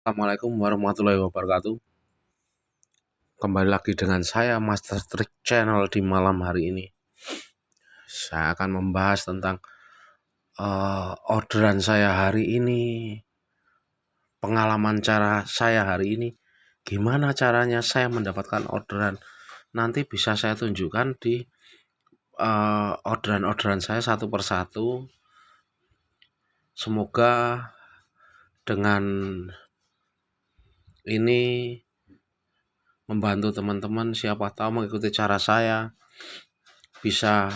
Assalamualaikum warahmatullahi wabarakatuh. Kembali lagi dengan saya Master Trick Channel di malam hari ini. Saya akan membahas tentang orderan saya hari ini, pengalaman cara saya hari ini, gimana caranya saya mendapatkan orderan. Nanti bisa saya tunjukkan di orderan-orderan saya satu persatu. Semoga dengan ini membantu teman-teman, siapa tahu mengikuti cara saya bisa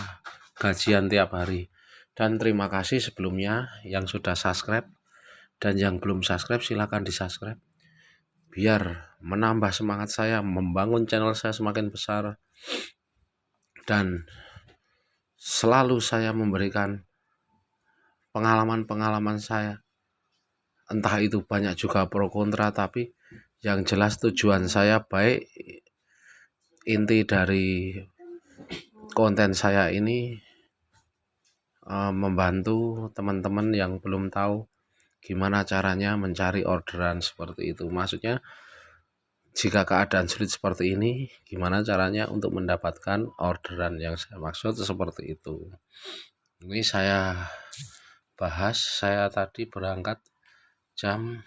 gajian tiap hari. Dan terima kasih sebelumnya yang sudah subscribe, dan yang belum subscribe silahkan di subscribe biar menambah semangat saya membangun channel saya semakin besar, dan selalu saya memberikan pengalaman-pengalaman saya, entah itu banyak juga pro kontra, tapi yang jelas tujuan saya baik. Inti dari konten saya ini membantu teman-teman yang belum tahu gimana caranya mencari orderan seperti itu. Maksudnya jika keadaan sulit seperti ini, gimana caranya untuk mendapatkan orderan, yang saya maksud seperti itu. Ini saya bahas, saya tadi berangkat jam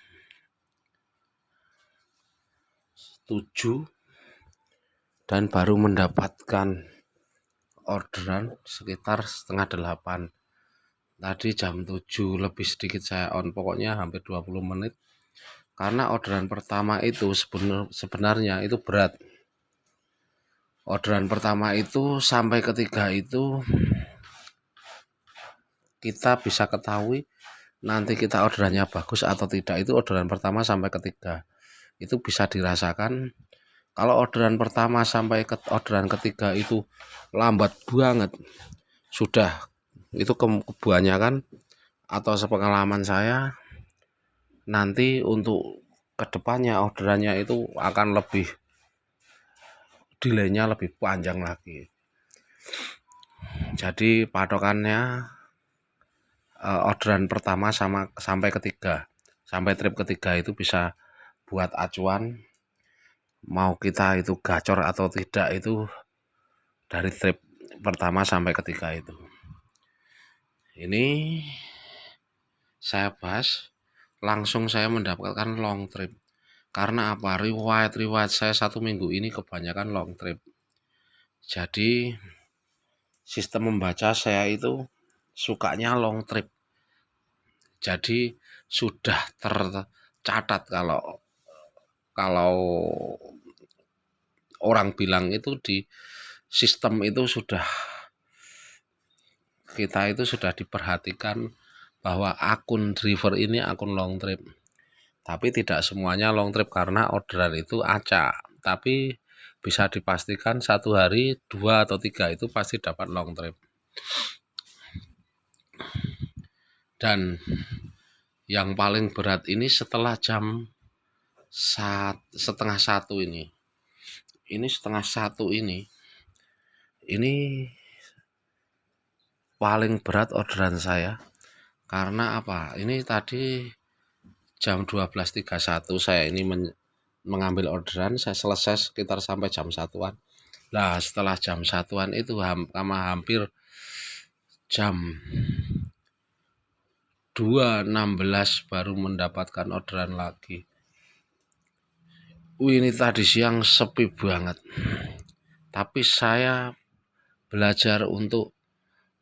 7 dan baru mendapatkan orderan sekitar setengah 8. Tadi jam 7 lebih sedikit saya on, pokoknya hampir 20 menit. Karena orderan pertama itu sebenarnya itu berat. Orderan pertama itu sampai ketiga itu kita bisa ketahui nanti kita orderannya bagus atau tidak. Itu orderan pertama sampai ketiga. Itu bisa dirasakan. Kalau orderan pertama sampai ke orderan ketiga itu lambat banget, sudah itu kebanyakan atau sepengalaman saya, nanti untuk kedepannya orderannya itu akan lebih delaynya lebih panjang lagi. Jadi patokannya orderan pertama sampai ketiga, sampai trip ketiga itu bisa buat acuan mau kita itu gacor atau tidak, itu dari trip pertama sampai ketiga itu. Ini saya bahas langsung saya mendapatkan long trip. Karena apa? Riwayat saya 1 minggu ini kebanyakan long trip. Jadi sistem membaca saya itu sukanya long trip. Jadi sudah tercatat kalau orang bilang itu di sistem itu kita itu sudah diperhatikan bahwa akun driver ini akun long trip. Tapi tidak semuanya long trip karena orderan itu acak. Tapi bisa dipastikan 1 hari 2 atau 3 itu pasti dapat long trip. Dan yang paling berat ini setelah jam setengah 1 ini. Ini setengah 1 ini paling berat orderan saya. Karena apa? Ini tadi jam 12.31 saya ini mengambil orderan, saya selesai sekitar sampai jam 1-an. Nah, setelah jam 1-an itu hampir jam 2.16 baru mendapatkan orderan lagi. Ini tadi siang sepi banget. Tapi saya belajar untuk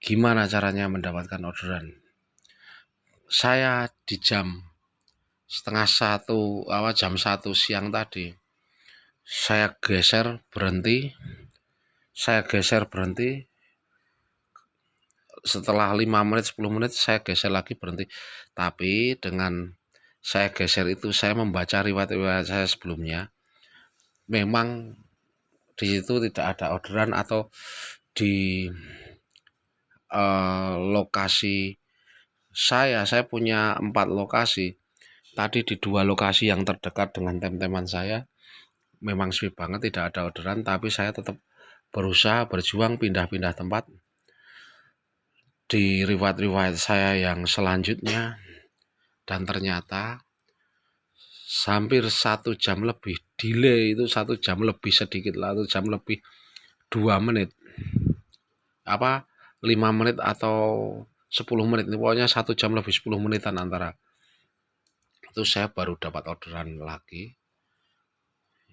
gimana caranya mendapatkan orderan. Saya di jam setengah 1, jam 1 siang tadi, saya geser berhenti. Setelah 5 menit 10 menit saya geser lagi berhenti. Tapi dengan saya geser itu saya membaca riwayat saya sebelumnya. Memang di situ tidak ada orderan, atau di lokasi saya punya 4 lokasi. Tadi di 2 lokasi yang terdekat dengan tem-teman saya memang sepi banget, tidak ada orderan, tapi saya tetap berusaha berjuang pindah-pindah tempat. Di riwayat saya yang selanjutnya, dan ternyata hampir 1 jam lebih, delay itu 1 jam lebih sedikit lah, 1 jam lebih 2 menit, 5 menit atau 10 menit, pokoknya 1 jam lebih 10 menitan antara itu saya baru dapat orderan lagi.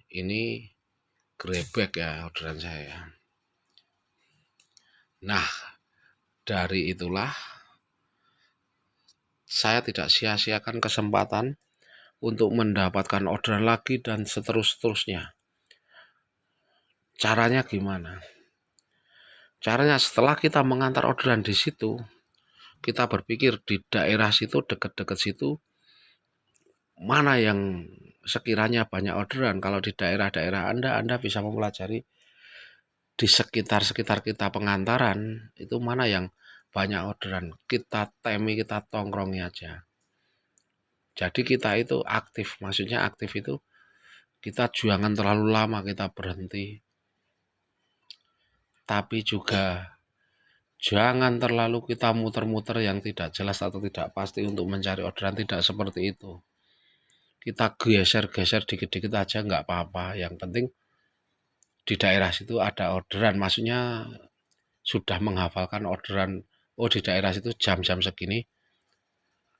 Ini grebek ya orderan saya. Nah, dari itulah saya tidak sia-siakan kesempatan untuk mendapatkan orderan lagi dan seterusnya. Caranya gimana? Caranya setelah kita mengantar orderan di situ, kita berpikir di daerah situ, dekat-dekat situ, mana yang sekiranya banyak orderan. Kalau di daerah-daerah Anda bisa mempelajari di sekitar kita pengantaran, itu mana yang banyak orderan. Kita temi, kita tongkrongi aja. Jadi kita itu aktif, maksudnya aktif itu kita jangan terlalu lama kita berhenti. Tapi juga jangan terlalu kita muter-muter yang tidak jelas atau tidak pasti untuk mencari orderan, tidak seperti itu. Kita geser-geser dikit-dikit aja nggak apa-apa, yang penting di daerah situ ada orderan, maksudnya sudah menghafalkan orderan, oh di daerah situ jam-jam segini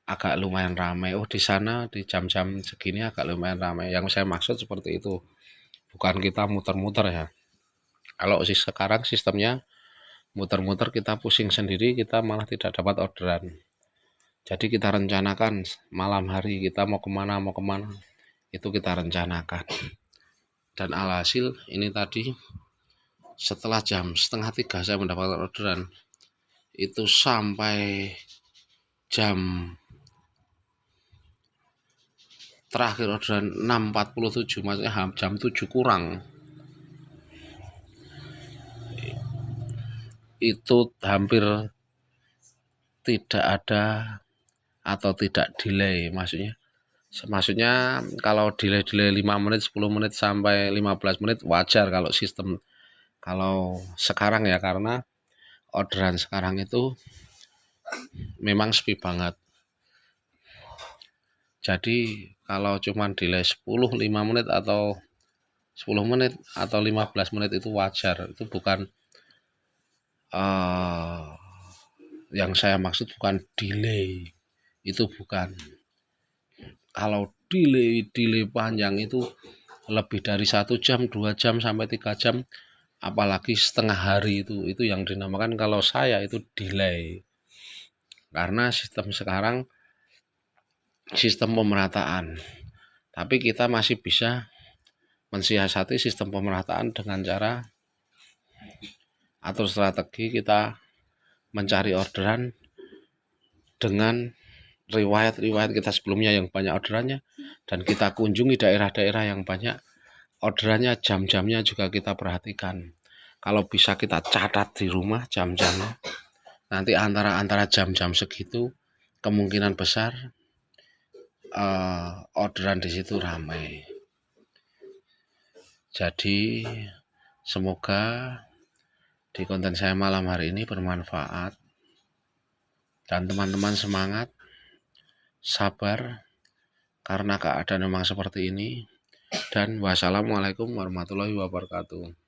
agak lumayan ramai, oh di sana di jam-jam segini agak lumayan ramai. Yang saya maksud seperti itu, bukan kita muter-muter ya. Kalau sekarang sistemnya muter-muter, kita pusing sendiri, kita malah tidak dapat orderan. Jadi kita rencanakan malam hari kita mau kemana, itu kita rencanakan. Dan alhasil ini tadi setelah jam 2:30 saya mendapatkan orderan, itu sampai jam terakhir orderan 6:47, maksudnya jam 7 kurang, itu hampir tidak ada atau tidak delay, maksudnya kalau delay 5 menit, 10 menit sampai 15 menit wajar kalau sistem. Kalau sekarang ya, karena orderan sekarang itu memang sepi banget. Jadi kalau cuman delay 5 menit atau 10 menit atau 15 menit itu wajar. Itu bukan yang saya maksud bukan delay. Itu bukan. Kalau delay panjang itu lebih dari 1 jam, 2 jam sampai 3 jam, apalagi setengah hari, itu yang dinamakan kalau saya itu delay. Karena sistem sekarang sistem pemerataan, tapi kita masih bisa mensiasati sistem pemerataan dengan cara atur strategi kita mencari orderan dengan riwayat kita sebelumnya yang banyak orderannya, dan kita kunjungi daerah-daerah yang banyak orderannya, jam-jamnya juga kita perhatikan. Kalau bisa kita catat di rumah jam-jamnya, nanti antara jam-jam segitu kemungkinan besar orderan di situ ramai. Jadi semoga di konten saya malam hari ini bermanfaat dan teman-teman semangat, sabar, karena keadaan memang seperti ini. Dan wassalamualaikum warahmatullahi wabarakatuh.